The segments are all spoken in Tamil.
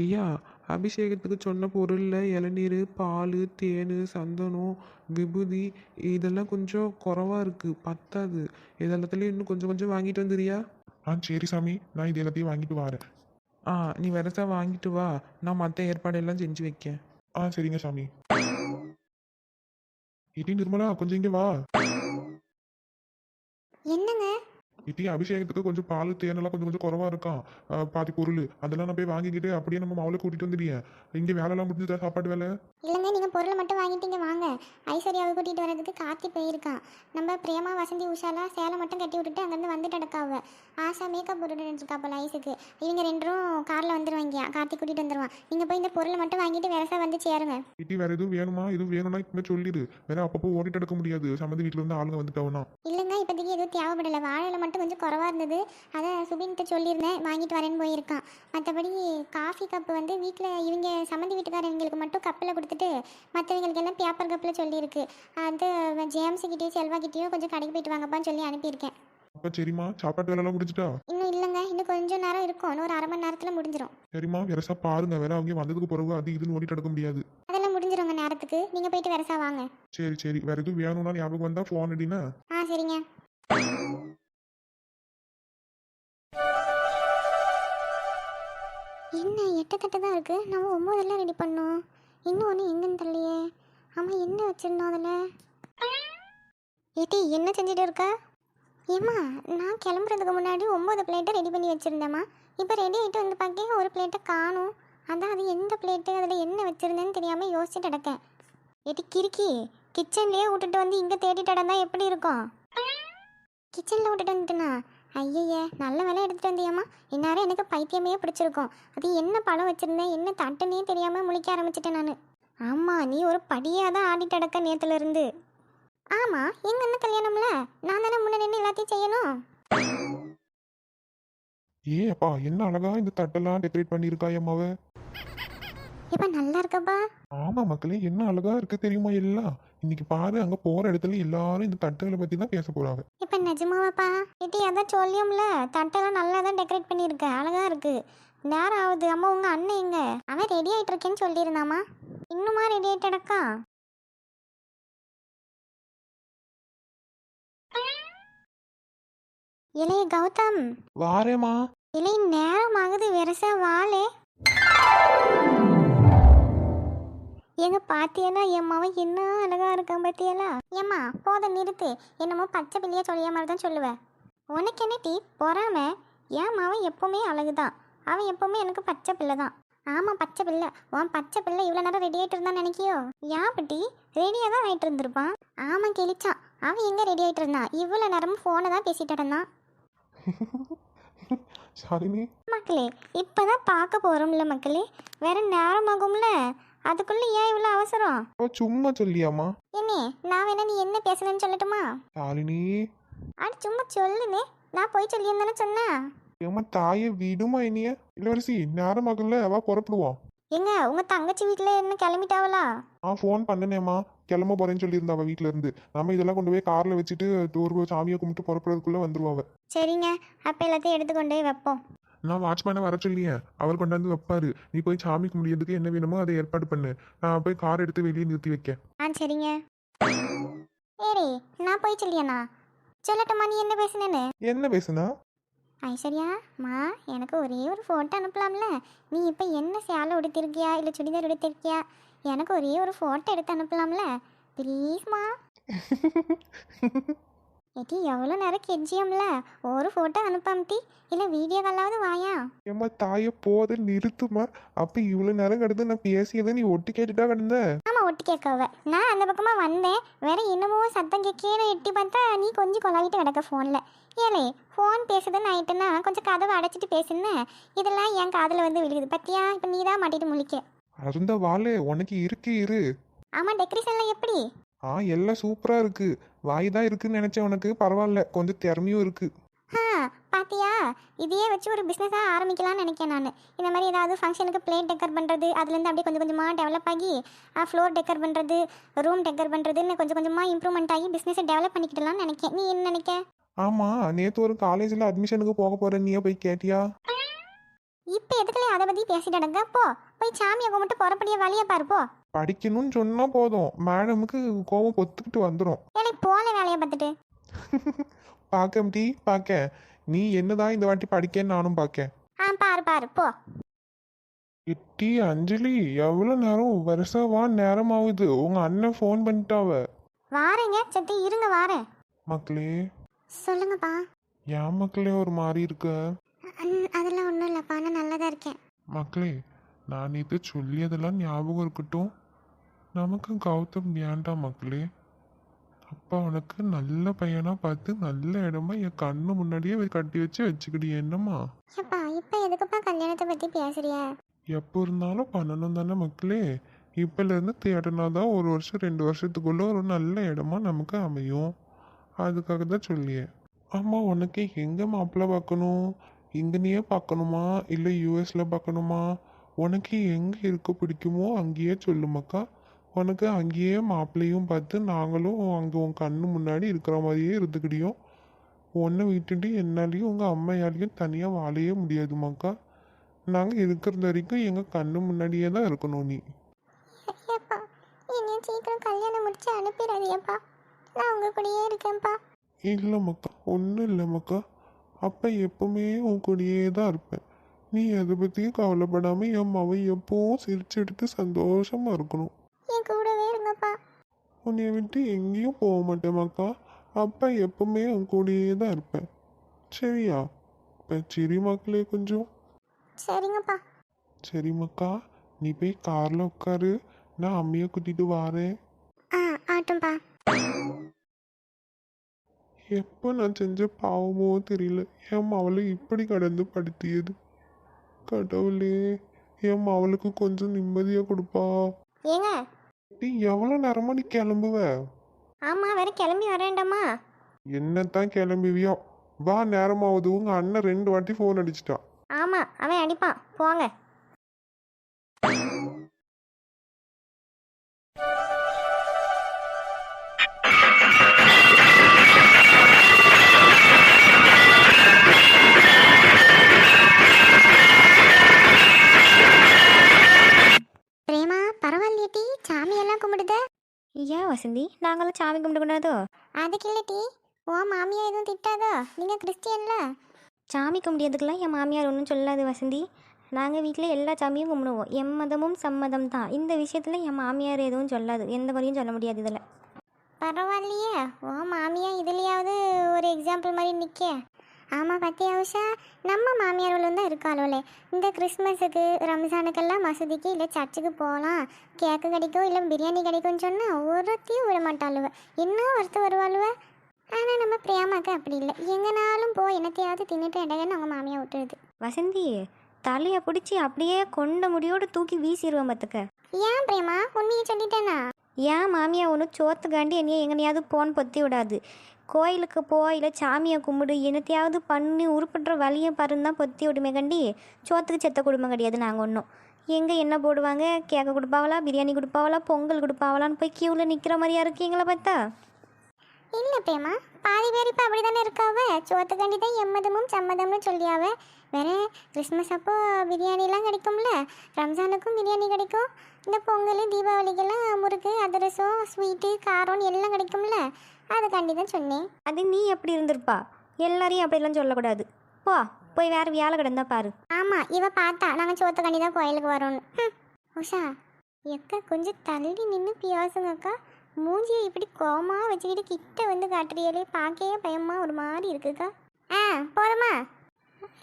ஐயா, அபிஷேகத்துக்கு சொன்ன பொருளில் இளநீர், பால், தேன், சந்தனம், விபூதி இதெல்லாம் கொஞ்சம் குறைவா இருக்குது, பத்தாது. இதெல்லாத்துலேயும் இன்னும் கொஞ்சம் கொஞ்சம் வாங்கிட்டு வந்துடுறியா? சரி சாமி, நான் இது எல்லாத்தையும் வாங்கிட்டு வரேன். ஆ, நீ வரசா வாங்கிட்டு வா, நான் மற்ற ஏற்பாடெல்லாம் செஞ்சு வைக்கேன். சரிங்க சாமி. இடி நிர்மலா, கொஞ்சம் இங்கே வா. என்னங்க? இட்டி அபிஷேகத்துக்கு கொஞ்சம் பால் தேனெல்லாம் கொஞ்சம் கொஞ்சம் குறவா இருக்கான். பாதி பொருள் அதெல்லாம் நான் போய் வாங்கிக்கிட்டு அப்படியே நம்ம மாவுல கூட்டிட்டு வந்துடுறேன். இங்கே வேலைலாம் முடிஞ்சுதா? சாப்பாடு வேலை? இல்லைங்க, நீங்கள் பொருளை மட்டும் வாங்கிட்டீங்க வாங்க. ஐஸ்வர்யாவை கூட்டிகிட்டு வர்றதுக்கு கார்த்தி போயிருக்கான். நம்ம பிரேமா, வசந்தி, உஷாலாம் சேலை மட்டும் கட்டி விட்டுட்டு அங்கேருந்து வந்துட்டு அடக்காவ. ஆஷா மேக்கப் போட்டுட்டு இருக்கா போல ஐஸுக்கு. இவங்க ரெண்டும் காரில் வந்துடுவாங்க, கார்த்தி கூட்டிகிட்டு வந்துடுவான். நீங்கள் போய் இந்த பொருளை மட்டும் வாங்கிட்டு வேறசா வந்து சேருங்க. இட்டி வேற எதுவும் வேணுமா? எதுவும் வேணும்னா இப்போ சொல்லிடு. வேற அப்பப்போ ஓடிட்டு எடுக்க முடியாது, சம்மந்தி வீட்டில் இருந்து ஆளுங்க வந்துட்டவனா. இல்லைங்க, இப்போதைக்கு எதுவும் தேவைப்படலை. வாழையில மட்டும் கொஞ்சம் குறவாக இருந்தது, அதை சுபின்கிட்ட சொல்லியிருந்தேன், வாங்கிட்டு வரேன்னு போயிருக்கான். மற்றபடி காஃபி கப்பு வந்து வீட்டில் இவங்க சம்மந்தி வீட்டுக்காரங்களுக்கு மட்டும் கப்பில் கொடுத்துட்டு மற்றவங்களுக்கு எல்லாம் பேப்பர் கப்பில் சொல்லியிருக்கு. அது ஜேம்ஸுக்கிட்டேயும் செல்வாக்கிட்டேயும் கொஞ்சம் கடைக்கு போயிட்டு வாங்கப்பான்னு சொல்லி அனுப்பியிருக்கேன். அப்போ சரிம்மா, சாப்பாட்டு வேலைலாம் முடிஞ்சுட்டா? இன்னும் இல்லைங்க, இன்னும் கொஞ்சம் நேரம் இருக்கும், இன்னும் ஒரு அரை மணி நேரத்தில் முடிஞ்சிடும். சரிம்மா, வெரசா பாருங்க, வேற அவங்க வந்ததுக்கு பிறகு அது இதுன்னு ஓடிட்டு எடுக்க முடியாது. அதெல்லாம் முடிஞ்சிடுங்க நேரத்துக்கு, நீங்கள் போயிட்டு வரசா வாங்க. சரி சரி, வேற எதுவும் வேணும்னா ஞாபகம் வந்தா ஃபோன் அடினா. சரிங்க. என்ன எட்டத்தட்ட தான் இருக்குது, நம்ம 9 எல்லாம் ரெடி பண்ணோம். இன்னும் ஒன்று எங்கன்னு தெரியலையே. ஆமாம், என்ன வச்சுருந்தோம் அதில்? ஏட்டி என்ன செஞ்சுட்டு இருக்கா? ஏம்மா, நான் கிளம்புறதுக்கு முன்னாடி 9 பிளேட்டை ரெடி பண்ணி வச்சுருந்தேம்மா. இப்போ ரெடி ஆகிட்டு வந்து பார்க்க ஒரு பிளேட்டை காணும். அதான் அது எந்த பிளேட்டு, அதில் என்ன வச்சுருந்தேன்னு தெரியாமல் யோசிச்சுட்டு கிடக்கேன். ஏட்டி கிறுக்கி, கிச்சன்லேயே விட்டுட்டு வந்து இங்கே தேடிட்டு இருந்தால் எப்படி இருக்கும்? கிச்சனில் விட்டுட்டு வந்துட்டுனா ஐயய்ய, நல்ல வேலை எடுத்துகிட்டு வந்தியாம்மா. இந்நேரம் எனக்கு பைத்தியமே பிடிச்சிருக்கும். அது என்ன பழம் வச்சுருந்தேன், என்ன தட்டுன்னே தெரியாமல் முழிக்க ஆரம்பிச்சிட்டேன் நான். ஆமாம், நீ ஒரு படியாக தான் ஆடிட்டு அடக்க நேற்றுலேருந்து. ஆமாம், எங்கள் அண்ணன் கல்யாணம்ல நான் தானே முன்னே நின்று எல்லாத்தையும் செய்யணும். அப்பா, என்ன அழகா இந்த தட்டெல்லாம் டெக்கரேட் பண்ணியிருக்கா அம்மாவ. இப்போ நல்லா இருக்கப்பா. ஆமா மக்களே, என்ன அழகா இருக்கு தெரியுமா எல்லாம். இன்னைக்கு பாரு, அங்க போற இடத்துல எல்லாரும் இந்த தட்டுகளை பத்தி தான் பேச போறாங்க. இப்போ நிஜமாவாப்பா? இட்டி அதான் சொல்லியும்ல, தட்டெல்லாம் நல்லா தான் டெக்கரேட் பண்ணியிருக்க, அழகா இருக்கு. நேரம் ஆகுது. அம்மா, உங்கள் அண்ணன் எங்க? அவன் ரெடி ஆகிட்டு இருக்கேன்னு சொல்லியிருந்தாமா. இன்னுமா ரெடி ஆகிட்டு அடக்கா? இளைய கௌதம், வாரேம்மா. இலை நேரம் ஆகுது, வெரசா வாளே. எங்க பாத்தியலா, என் மவன் என்ன அழகா இருக்கான் பாத்தியலா. ஏம்மா போத நிறுத்து, என்னமோ பச்சை பிள்ளையா சொல்லிய மாதிரி தான் சொல்லுவேன். உனக்கு என்ன டீ பொறாம? என் மவன் எப்பவுமே அழகுதான், அவன் எப்பவுமே எனக்கு பச்சை பிள்ளை தான். ஆமாம், பச்சை பிள்ளை. உன் பச்சை பிள்ளை இவ்வளோ நேரம் ரெடி ஆகிட்டு இருந்தான்னு நினைக்கியோ? ஏன் பட்டி, ரெடியாக தான் ஆகிட்டு இருந்திருப்பான். ஆமாம் கிழிச்சான், அவன் எங்கே ரெடி ஆகிட்டு இருந்தான்? இவ்வளோ நேரமும் ஃபோனை தான் பேசிட்டு இருந்தான். ஷாலினி மக்களே, இப்போதான் பார்க்க போகிறோம்ல மக்களே, வேற நேரமாகும்ல, அதுக்குள்ள ஏன் இவ்வளோ அவசரம்? சும்மா சொல்லியாமா? என்னே, நான் வேணா நீ என்ன பேசுனேன்னு சொல்லட்டுமா? ஷாலினி, அடி சும்மா சொல்லுனே, நான் போய் சொல்லியிருந்தானே சொன்னேன். ஏமா தாயை விடுமா இனிய. இளவரசி, நேரமாகல, அவ புறப்படுவோம். எங்க உங்க தங்கச்சி வீட்டில் என்ன கிளம்பிட்டாவளா? ஃபோன் பண்ணனேம்மா, கிளம்ப போறேன்னு சொல்லியிருந்தா அவ வீட்டுல இருந்து. நம்ம இதெல்லாம் கொண்டு போய் கார்ல வச்சுட்டு ஒரு சாமியை கும்பிட்டு புறப்படுறதுக்குள்ள வந்துருவாங்க. சரிங்க, அப்போ எல்லாத்தையும் எடுத்துக்கொண்டு போய் வைப்போம். நான் வாட்ச்மேனை வர சொல்லியேன், அவர் கொண்டாந்து வைப்பாரு. நீ போய் சாமி கும்பிடுறதுக்கு என்ன வேணுமோ அதை ஏற்பாடு பண்ணு. நான் போய் கார் எடுத்து வெளியே நிறுத்தி வைக்க. சரிங்க. ஏடி, நான் போய் சொல்லியாண்ணா சொல்லட்டுமா நீ என்ன பேசுனேன்னு? என்ன பேசுனா? ஐஸ்வர்யா மா, எனக்கு ஒரே ஒரு ஃபோட்டோ அனுப்பலாம்ல? நீ இப்போ என்ன சேலை உடுத்திருக்கியா இல்லை சுடிதார் உடுத்திருக்கியா? எனக்கு ஒரே ஒரு ஃபோட்டோ எடுத்து அனுப்பலாம்ல ப்ளீஸ்மா? ஏட்டி எவ்வளோ நேரம் கெஞ்சியம்ல, ஒரு ஃபோட்டோ அனுப்பாமட்டி, இல்லை வீடியோ காலாவது வாயா. ஏம்மா தாயை போத நிறுத்துமா. அப்போ இவ்வளோ நேரம் கிடந்து நான் பேசியதை நீ ஒட்டு கேட்டுட்டா கிடந்த. ஆமாம், ஒட்டு கேட்கவ. நான் அந்த பக்கமாக வந்தேன், வேற என்னமோ சத்தம் கேட்கேன்னு எட்டி பார்த்தா நீ கொஞ்சம் கொலாவிட்டு கிடக்க ஃபோனில். ஏலே, ஃபோன் பேசுதுன்னு ஆயிட்டுன்னா கொஞ்சம் கதவை அடைச்சிட்டு பேசுனேன். இதெல்லாம் என் காதில் வந்து விழுகுது பத்தியா? இப்போ நீ தான் மாட்டிட்டு முழிக்க. அருந்த வாழு, உனக்கு இருக்கு இரு. ஆமாம், டெக்கரேஷன்லாம் எப்படி? எல்லாம் சூப்பரா இருக்கு. வாய் தான் இருக்குன்னு நினைச்சேன், உனக்கு பரவாயில்ல, கொஞ்சம் திறமையும் இருக்கு. பாத்தியா, இதையே வச்சு ஒரு பிஸ்னஸாக ஆரம்பிக்கலாம்னு நினைக்கிறேன் நான். இந்த மாதிரி ஏதாவது ஃபங்க்ஷனுக்கு பிளேட் டெக்கர் பண்ணுறது, அதுலேருந்து அப்படியே கொஞ்சம் கொஞ்சமாக டெவலப் ஆகி ஃப்ளோர் டெக்கர் பண்ணுறது, ரூம் டெக்கர் பண்ணுறதுன்னு கொஞ்சம் கொஞ்சமாக இம்ப்ரூவ்மெண்ட் ஆகி பிஸ்னஸை டெவலப் பண்ணிக்கிடலாம்னு நினைக்கிறேன். நீ என்ன நினைக்க? ஆமா, நேற்று ஒரு காலேஜில் அட்மிஷனுக்கு போக போறேன், நீயே போய் கேட்டியா? இப்போ எதுக்குள்ளே அதை பற்றி பேசிட்டடங்க போ. போய் சாமியை கும்பிட்டு புறப்படிய வழியை பாரு போ. படிக்கணும்னு சொன்னால் போதும், மேடமுக்கு கோவம் பொத்துக்கிட்டு வந்துடும். ஏழை போல வேலையை பார்த்துட்டு. பார்க்க டீ பார்க்க, நீ என்னதான் இந்த வாட்டி படிக்கன்னு நானும் பார்க்கேன். பாரு பாரு போ. எட்டி அஞ்சலி, எவ்வளோ நேரம் வருஷவா நேரம் ஆகுது, உங்கள் அண்ணன் ஃபோன் பண்ணிட்டாவ. வாரேங்க சத்தி, இருங்க வாரேன். மக்களே. சொல்லுங்கப்பா. ஏன் மக்களே ஒரு மாதிரி இருக்க? அதெல்லாம் ஒன்றும் இல்லைப்பா, நான் நல்லா தான் இருக்கேன். மக்களே, நான் இது சொல்லியதெல்லாம் ஞாபகம் இருக்கட்டும். நமக்கு கௌதம் வேண்டாம் மக்களே. அப்பா உனக்கு நல்ல பையனா பார்த்து நல்ல இடமா என் கண்ணு முன்னாடியே கட்டி வச்சுக்கிடி என்னம்மா. ஏப்பா இப்போ எதுக்குப்பா கல்யாணத்தை பற்றி பேசுறிய? எப்போ இருந்தாலும் பண்ணணும் தானே மக்களே. இப்போலேருந்து தேடினா தான் 1 வருஷம் 2 வருஷத்துக்குள்ள ஒரு நல்ல இடமா நமக்கு அமையும். அதுக்காக தான் சொல்லியேன். ஆமாம், உனக்கு எங்கே மாப்பிள்ளை பார்க்கணும்? இங்கனையே பார்க்கணுமா இல்லை யூஎஸில் பார்க்கணுமா? உனக்கு எங்கே இருக்க பிடிக்குமோ அங்கேயே சொல்லுமாக்கா. உனக்கு அங்கேயே மாப்பிள்ளையும் பார்த்து நாங்களும் அங்கே உன் கண்ணு முன்னாடி இருக்கிற மாதிரியே இருந்துக்கிடியும். உன்னை விட்டுட்டு என்னாலையும் உங்கள் அம்மையாலையும் தனியாக வாழையே முடியாதுமாக்கா. நாங்கள் இருக்கிறது வரைக்கும் எங்கள் கண்ணு முன்னாடியே தான் இருக்கணும் நீ. ஏப்பா என்னைய சீக்கிரம் கல்யாணம் முடிச்சு அனுப்பிடாதீப்பா, நான் உங்க கூடயே இருக்கேன்ப்பா. இல்லை மக்கா, ஒன்றும் இல்லை மக்கா. அப்போ எப்பவுமே உன் கூடயே தான் இருப்பேன். நீ அதை பற்றியும் கவலைப்படாமல் என் மவன் எப்பவும் சிரிச்சு எடுத்து சந்தோஷமாக இருக்கணும். என் கூடவே இருங்கப்பா. உன்னை விட்டு எங்கேயும் போக மாட்டேன் மக்கா. அப்பா எப்பவுமே உன் கூடயே தான் இருப்பேன். சரியா? இப்போ சரி மக்களே கொஞ்சம். சரிங்கப்பா. சரி மக்கா, நீ போய் காரில் உட்காரு, நான் அம்மையை கூட்டிட்டு வாரேன். ஆட்டும்பா. எப்போ நான் செஞ்ச பாவமோ தெரியல, என் அவளை இப்படி கடந்து படுத்தியது. கடவுளே, என் அவளுக்கு கொஞ்சம் நிம்மதியாக கொடுப்பா. ஏங்க நீ எவ்வளோ நேரமா நீ கிளம்புவ? ஆமா, வேற கிளம்பி வரேன்டாமா. என்னத்தான் கிளம்புவியோ, வா நேரமாவது. உங்க அண்ணன் 2 வாட்டி ஃபோன் அடிச்சிட்டான். ஆமா, அவன் அடிப்பான், போங்க. பிரேமா பரவாயில்லையட்டி, சாமியெல்லாம் கும்பிடுத. ஏன் வசந்தி, நாங்களும் சாமி கும்பிடக்கூடாதோ? அதுக்கு இல்லட்டி, ஓ மாமியா எதுவும் திட்டாதோ? நீங்கள் கிறிஸ்டியன்ல. சாமி கும்பிடியதுக்கெல்லாம் என் மாமியார் ஒன்றும் சொல்லாது வசந்தி. நாங்கள் வீட்டில் எல்லா சாமியும் கும்பிடுவோம். எம்மதமும் சம்மதம் தான். இந்த விஷயத்தில் என் மாமியார் எதுவும் சொல்லாது, எந்த குறையும் சொல்ல முடியாது இதில். பரவாயில்லையே, ஓ மாமியா இதுலையாவது ஒரு எக்ஸாம்பிள் மாதிரி நிற்க. ஆமாம் பத்தியா உஷா, நம்ம மாமியார் தான் இருக்காளோலே. இந்த கிறிஸ்மஸுக்கு ரம்ஜானுக்கெல்லாம் மசூதிக்கு இல்லை சர்ச்சுக்கு போகலாம், கேக்கு கிடைக்கும் இல்லை பிரியாணி கிடைக்கும்னு சொன்னால் ஒருத்தையும் விட மாட்டாளுவ. என்ன ஒருத்தர் வருவாளுவ. ஆனால் நம்ம பிரியாமாக்கு அப்படி இல்லை, எங்கனாலும் போய் என்னத்தையாவது தின்னுட்டு இடங்கன்னு அவங்க மாமியா விட்டுருது. வசந்தி, தலையை பிடிச்சி அப்படியே கொண்ட முடியோடு தூக்கி வீசிடுவேன் பார்த்துக்க. ஏன் பிரேமா, உண்மையை சொல்லிட்டேனா? ஏன் மாமியா ஒன்று சோத்துக்காண்டி என்னைய எங்கனையாவது போன் பொத்தி விடாது. கோயிலுக்கு போ இல்லை சாமியை கும்பிடு, என்னத்தையாவது பண்ணி உருப்படுற வழியை பாருன்னு தான் பொத்தி விடுமே கண்டி. சோத்துக்கு செத்த குடும்பம் கிடையாது நாங்கள் ஒன்றும். எங்கே என்ன போடுவாங்க, கேக்க கொடுப்பாவளா, பிரியாணி கொடுப்பாவளா, பொங்கல் கொடுப்பாவலான்னு போய் க்யூவில் நிற்கிற மாதிரியா இருக்கீங்களா பார்த்தா? இல்லை பிரேமா, பாதி பேர் இப்போ அப்படி தானே இருக்காவ. சோத்துக்காண்டி தான் எம்மதமும் சம்மதம்னு சொல்லியாவ. வேற கிறிஸ்மஸ் அப்போ பிரியாணிலாம் கிடைக்கும்ல, ரம்ஜானுக்கும் பிரியாணி கிடைக்கும். இந்த பொங்கல் தீபாவளிக்கெல்லாம் முறுக்கு அதிரசம் ஸ்வீட்டு காரம்னு எல்லாம் கிடைக்கும்ல, அதுக்காண்டி தான் சொன்னேன். அது நீ எப்படி இருந்திருப்பா, எல்லாரையும் அப்படிலாம் சொல்லக்கூடாது. போய் வேறு வேலை கிடந்தா பாரு. ஆமாம், இவ பார்த்தா நாங்கள் சோத்துக்காண்டி தான் கோயிலுக்கு வரோன்னு. உஷா எக்கா கொஞ்சம் தள்ளி நின்று பியாசுங்கக்கா. மூஞ்சியை இப்படி கோமாக வச்சுக்கிட்டு கிட்ட வந்து காட்டுறியாலே, பார்க்கவே பயமாக ஒரு மாதிரி இருக்குக்கா. போதுமா?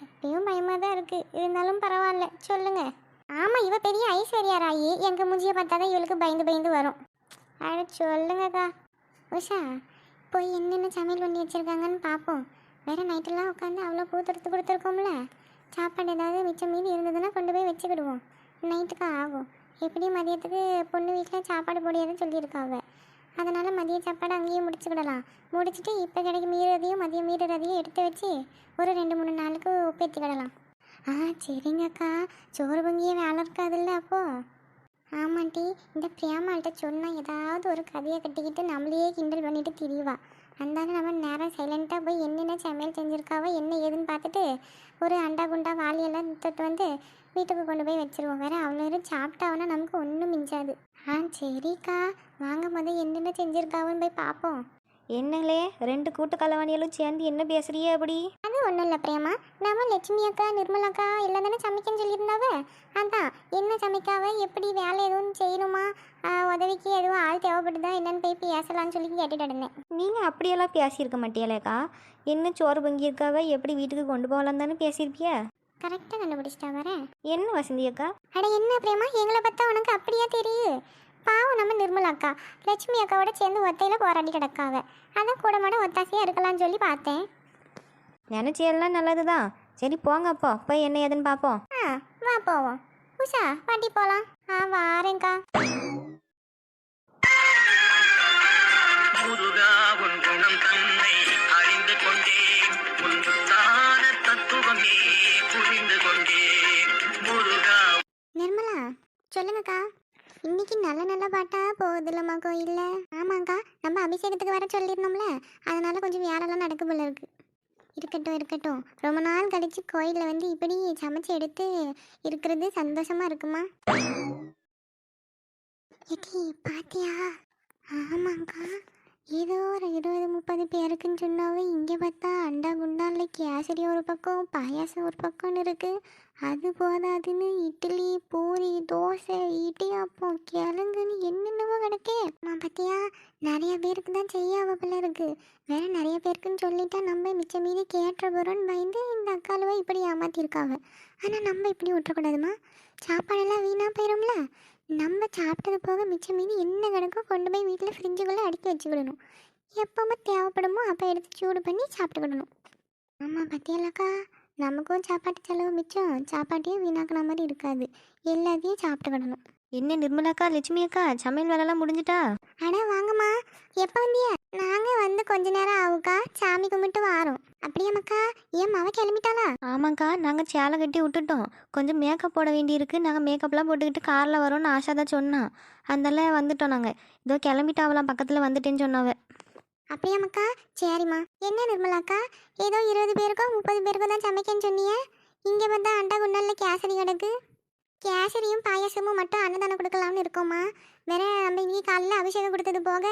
எப்பயும் பயமாக தான் இருக்குது, இருந்தாலும் பரவாயில்ல சொல்லுங்க. ஆமாம், இவ பெரிய ஐஸ்வர்யா ராயி, எங்கள் மூஞ்சியை பார்த்தா தான் இவளுக்கு பயந்து பயந்து வரும். அட சொல்லுங்கக்கா. உஷா போய் என்னென்ன சமையல் பண்ணி வச்சுருக்காங்கன்னு பார்ப்போம். வேறு நைட்டெல்லாம் உட்காந்து அவ்வளோ பூத்துறது கொடுத்துருக்கோம்ல, சாப்பாடு ஏதாவது மிச்சம் மீதி இருந்ததுன்னா கொண்டு போய் வச்சுக்கிடுவோம். நைட்டுக்கு ஆகும். எப்படியும் மதியத்துக்கு பொண்ணு வீட்டில் சாப்பாடு போடியாதுன்னு சொல்லியிருக்காங்க. அதனால் மதிய சாப்பாடு அங்கேயே முடிச்சுக்கிடலாம். முடிச்சுட்டு இப்போ கிடைக்க மீறதையும் மதியம் மீறதையும் எடுத்து வச்சு ஒரு 2-3 நாளுக்கு ஒப்பேற்றிக்கிடலாம். சரிங்கக்கா, சோறு பொங்கியே வேலை இருக்காதுல்ல அப்போது? ஆமாண்டி, இந்த பிரியாமாள்கிட்ட சொன்னால் ஏதாவது ஒரு கதையை கட்டிக்கிட்டு நம்மளையே கிண்டல் பண்ணிட்டு திரிவா. அதனால நம்ம நேரம் சைலண்ட்டாக போய் என்னென்ன சமையல் செஞ்சுருக்காவோ என்ன ஏதுன்னு பார்த்துட்டு ஒரு அண்டா குண்டா வாளியெல்லாம் எடுத்துட்டு வந்து வீட்டுக்கு கொண்டு போய் வச்சிருவோம். வேற அவ்வளோ நேரம் சாப்பிட்டாவனா நமக்கு ஒன்றும் மிஞ்சாது. சரிக்கா, வாங்க முதல் என்னென்ன செஞ்சுருக்காவோன்னு போய் பார்ப்போம். என்னங்களே 2 கூட்டு கலவாணிகளும் சேர்ந்து என்ன பேசுறியே அப்படி? அது ஒன்றும் இல்லை பிரேமா, நம்ம லட்சுமி அக்கா நிர்மலா அக்கா எல்லாம் தானே சமைக்கன்னு சொல்லியிருந்தாவ. அதான் என்ன சமைக்காவ, எப்படி வேலை எதுவும் செய்யணுமா, உதவிக்கு எதுவும் ஆள் தேவைப்படுதா என்னன்னு போய் பேசலான்னு சொல்லி கேட்டுட்டு இருந்தேன். நீங்கள் அப்படியெல்லாம் பேசியிருக்க மாட்டியாலேக்கா. என்ன சோறு பொங்கியிருக்காவ எப்படி வீட்டுக்கு கொண்டு போகலாம் தானே பேசியிருப்பிய? கரெக்டாக கண்டுபிடிச்சிட்டா வரேன். என்ன வசந்தி அக்கா? அட என்ன பிரேமா, எங்களை பார்த்தா உனக்கு அப்படியா தெரியும்? பாவம் நம்ம நிர்மலா அக்கா லட்சுமி அக்காவோட சேர்ந்து ஒத்தையில் போராடி கிடக்காவ. அதான் கூட மாட ஒத்தாசையாக இருக்கலாம்னு சொல்லி பார்த்தேன். நினச்சியெல்லாம் நல்லது தான். சரி போங்க அப்போ போய் என்ன ஏதுன்னு பார்ப்போம். வா போவோம். உஷா பாட்டி போகலாம். வாரேங்க்கா. முருகா உன் குணம் தன்னை அறிந்து கொண்டே உன் தான தத்துவமே புரிந்து கொண்டே முருகா. நிர்மலா சொல்லுங்கக்கா. இன்னைக்கு நல்ல நல்ல பாட்டா போகுதுல்லம்மா கோயிலில்? ஆமாங்க்கா, நம்ம அபிஷேகத்துக்கு வர சொல்லியிருந்தோம்ல, அதனால கொஞ்சம் வேலைலாம் நடக்க போல இருக்கு. இருக்கட்டும் இருக்கட்டும், ரொம்ப நாள் கழிச்சு கோயிலில் வந்து இப்படி சமைச்சு எடுத்து இருக்கிறது சந்தோஷமா இருக்குமா? ஏடி பாத்தியா? ஆமாங்க்கா, ஏதோ ஒரு 20-30 பேருக்குன்னு சொன்னாவே இங்கே பார்த்தா அண்டா குண்டால கேசரி ஒரு பக்கம் பாயாசம் ஒரு பக்கம்னு இருக்கு. அது போதாதுன்னு இட்லி பூரி தோசை இடியாப்பம் கிழங்குன்னு என்னென்னவோ கிடக்கே. பார்த்தியா, நிறைய பேருக்கு தான் செய்ய அவப்பில் இருக்கு. வேற நிறைய பேருக்குன்னு சொல்லிட்டா நம்ம மிச்சம் மீதி கேட்டுற போகிறோன்னு பயந்து இந்த அக்காலுவை இப்படி ஏமாத்திருக்காவ. ஆனால் நம்ம இப்படி விட்டுறக்கூடாதுமா, சாப்பாடெல்லாம் வீணாக போயிடும்ல. நம்ம சாப்பிட்டது போக மிச்சம் மீதி என்ன கிடக்கோ கொண்டு போய் வீட்டில் ஃப்ரிட்ஜுக்குள்ளே அடுக்கி வச்சுக்கிடணும். எப்போவுமே தேவைப்படுமோ அப்போ எடுத்து சூடு பண்ணி சாப்பிட்டுக்கிடணும். ஆமாம் பார்த்தியலாக்கா, நமக்கும் சாப்பாட்டு செலவு மிச்சம், சாப்பாட்டையும் வீணாக்கின மாதிரி இருக்காது. எல்லாத்தையும் சாப்பிட்டுக்கிடணும். என்ன நிர்மலாக்கா லட்சுமி அக்கா சமையல் வேலைலாம் முடிஞ்சிட்டா? அட வாங்கம்மா, எப்போ வந்திய? நாங்கள் வந்து கொஞ்ச நேரம் ஆகுக்கா, சாமி கும்பிட்டு வாரோம். அப்படியாம்மாக்கா, ஏன் அவ கிளம்பிட்டாளா? ஆமாங்க்கா, நாங்கள் சேலை கட்டி விட்டுட்டோம். கொஞ்சம் மேக்கப் போட வேண்டியிருக்கு. நாங்கள் மேக்கப்லாம் போட்டுக்கிட்டு காரில் வரோன்னு ஆஷா தான் சொன்னான். அதனால வந்துட்டோம். நாங்கள் இதோ கிளம்பிட்டாவலாம், பக்கத்தில் வந்துட்டேன்னு சொன்னாவ. அப்படியாம்மாக்கா, சரிம்மா. என்ன நிர்மலாக்கா, ஏதோ 20 பேருக்கோ 30 பேருக்கோ தான் சமைக்கன்னு சொன்னியே, இங்கே பார்த்தா அண்டா குண்டல்ல கேசரி கிடக்கு. கேசரியும் பாயாசமும் மட்டும் அன்னதானம் கொடுக்கலாம்னு இருக்கோம்மா. வேற நம்ம இன்னைக்கு காலையில் அபிஷேகம் கொடுத்தது போக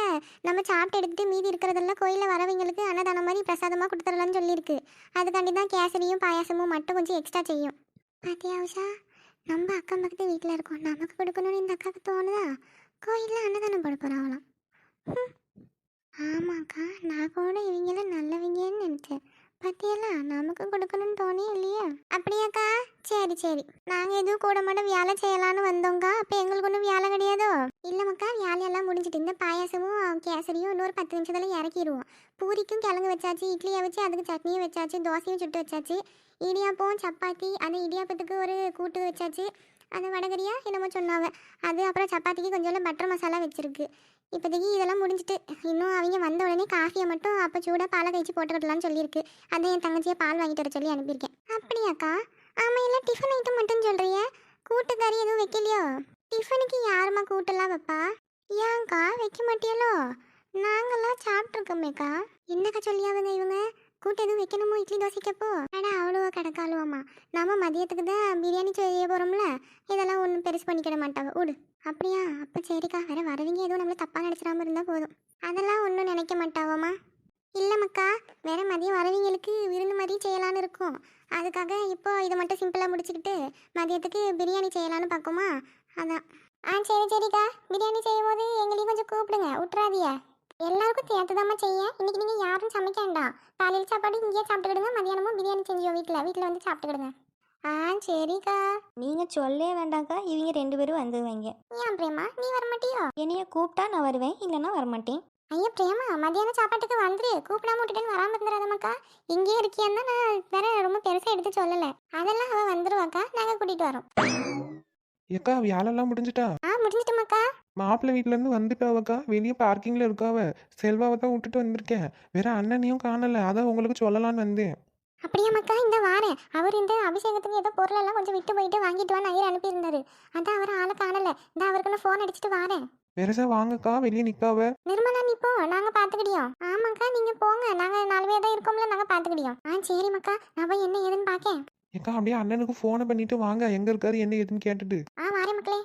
நம்ம சாப்பிட்டு எடுத்துட்டு மீதி இருக்கிறதெல்லாம் கோயிலில் வரவங்களுக்கு அன்னதானம் மாதிரி பிரசாதமாக கொடுத்துடலாம்னு சொல்லியிருக்கு. அதுக்காண்டி தான் கேசரியும் பாயாசமும் மட்டும் கொஞ்சம் எக்ஸ்ட்ரா செய்யும். பாத்தியா உஷா, நம்ம அக்கம் பக்கத்து வீட்டில் இருக்கோம், நமக்கு கொடுக்கணும்னு இந்த அக்காவுக்கு தோணுதா? கோயிலில் அன்னதானம் போட போகிறாங்களாம். ஆமாக்கா, நான் கூட இவங்கெல்லாம் நல்லவங்கன்னு நினச்சேன். பத்தியெல்லாம் நமக்கு கொடுக்கணும்னு தோணே இல்லையா? அப்படியாக்கா, சரி சரி. நாங்கள் எதுவும் கூட மட்டும் வேலை செய்யலான்னு வந்தோங்க்கா. அப்போ எங்களுக்கு ஒன்றும் வேலை கிடையாதோ? இல்லைம்மாக்கா, வேலையெல்லாம் முடிஞ்சிட்டு இந்த பாயாசமும் கேசரியும் இன்னொரு 10 நிமிஷத்துல இறக்கிடுவோம். பூரிக்கும் கிழங்கு வச்சாச்சு, இட்லியை வச்சு அதுக்கு சட்னியும் வச்சாச்சு, தோசையும் சுட்டு வச்சாச்சு, இடியாப்பம் சப்பாத்தி, அந்த இடியாப்பத்துக்கு ஒரு கூட்டு வச்சாச்சு, அந்த வடகரியா என்னமோ சொன்னாவ அது, அப்புறம் சப்பாத்திக்கு கொஞ்சம் பட்டர் மசாலா வச்சிருக்கு. இப்போதைக்கு இதெல்லாம் முடிஞ்சிட்டு இன்னும் அவங்க வந்த உடனே காஃபியை மட்டும் அப்போ சூடாக பாலை கழிச்சு போட்டுக்கிடலான்னு சொல்லியிருக்கு. அதான் என் தங்கச்சியை பால் வாங்கிட்டு வர சொல்லி அனுப்பியிருக்கேன். அப்படியாக்கா? ஆமாம், இல்லை டிஃபன் ஐட்டம் மட்டும் சொல்கிறிய, கூட்டுக்கறி எதுவும் வைக்கலையோ? டிஃபனுக்கு யாருமா கூட்டெல்லாம் வைப்பா? ஏன்க்கா வைக்க மாட்டியலோ? நாங்கள்லாம் சாப்பிட்ருக்கோமேக்கா. என்னக்கா சொல்லியாவங்க இவங்க? கூட்டு எதுவும் வைக்கணுமோ இட்லி தோசைக்கப்போ? ஆனால் அவ்வளோவா கிடக்காளுவாம்மா. நம்ம மதியத்துக்கு தான் பிரியாணி செய்ய போகிறோம்ல, இதெல்லாம் ஒன்றும் பெருசு பண்ணிக்கிட மாட்டாங்க விடு. அப்படியா? அப்போ சரிக்கா, வேற வரவங்க எதுவும் நம்மளை தப்பாக நினச்சிடாம இருந்தால் போதும். அதெல்லாம் ஒன்றும் நினைக்க மாட்டாவோம்மா. இல்லைம்மாக்கா, வேற மதியம் வரவங்களுக்கு விருந்து மாதிரி செய்யலான்னு இருக்கும். அதுக்காக இப்போ இதை மட்டும் சிம்பிளாக முடிச்சுக்கிட்டு மதியத்துக்கு பிரியாணி செய்யலான்னு பார்க்குமா, அதான். சரி சரிக்கா, பிரியாணி செய்யும் போது எங்களையும் கொஞ்சம் கூப்பிடுங்க, விட்றாதிய. எல்லாருக்கும் சேர்த்துதாம்மா செய்ய. இன்னைக்கு நீங்கள் யாரும் சமைக்க வேண்டாம். காலையில் சாப்பாடு இங்கேயே சாப்பிட்டுக்கிடுங்க, மதியானமும் பிரியாணி செஞ்சோம் வீட்டில் வந்து சாப்பிட்டுக்கிடுங்க. சரிக்கா. நீங்கள் சொல்லவே வேண்டாங்க்கா, இவங்க 2 பேரும் வந்துடுவாங்க. ஏன் பிரேமா, நீ வரமாட்டியோ? என்னைய கூப்பிட்டா நான் வருவேன், இல்லைன்னா வரமாட்டேன். ஐயா பிரேமா, மதியானம் சாப்பாட்டுக்கு வந்துரு, கூப்பிடாம விட்டுட்டேன்னு வராமல் இருந்துடாதம்மாக்கா. இங்கேயே இருக்கியான்னு நான் வேற ரொம்ப பெருசாக எடுத்து சொல்லலை. அதெல்லாம் அவள் வந்துருவாக்கா, நாங்கள் கூட்டிகிட்டு வரோம். ஏக்கா வேலைலாம் முடிஞ்சிட்டா? முடிஞ்சிட்டோமாக்கா. மாப்பிள்ளை வீட்டிலேருந்து வந்துட்டாவக்கா, வெளியே பார்க்கிங்கில் இருக்காவ. செல்வாவை தான் விட்டுட்டு வந்திருக்கேன். வேற அண்ணனையும் காணலை, அதான் உங்களுக்கு சொல்லலான்னு வந்தேன். அப்படியாம்மாக்கா, இந்த வாரேன். அவர் இந்த அபிஷேகத்துக்கு ஏதோ பொருளெல்லாம் கொஞ்சம் விட்டு போயிட்டு வாங்கிட்டு வான்னு ஐயர் அனுப்பியிருந்தாரு. அதான் அவர் ஆளை காணலை. இந்த அவருக்கு நான் ஃபோன் அடிச்சுட்டு வாரேன். பெருசா வாங்கக்கா, வெளியே நிக்காவ. நிர்மலா நீ போ, நாங்க பாத்துக்கிடியோம். ஆமாக்கா நீங்க போங்க, நாங்க 4 பேர் தான் இருக்கோம்ல, நாங்க பாத்துக்கிடியோம். சரி மக்கா, நான் போய் என்ன ஏதுன்னு பாக்கேன். ஏக்கா அப்படியே அண்ணனுக்கு ஃபோனை பண்ணிட்டு வாங்க, எங்க இருக்காரு என்ன ஏதுன்னு கேட்டுட்டு. வாரேன் மக்களே.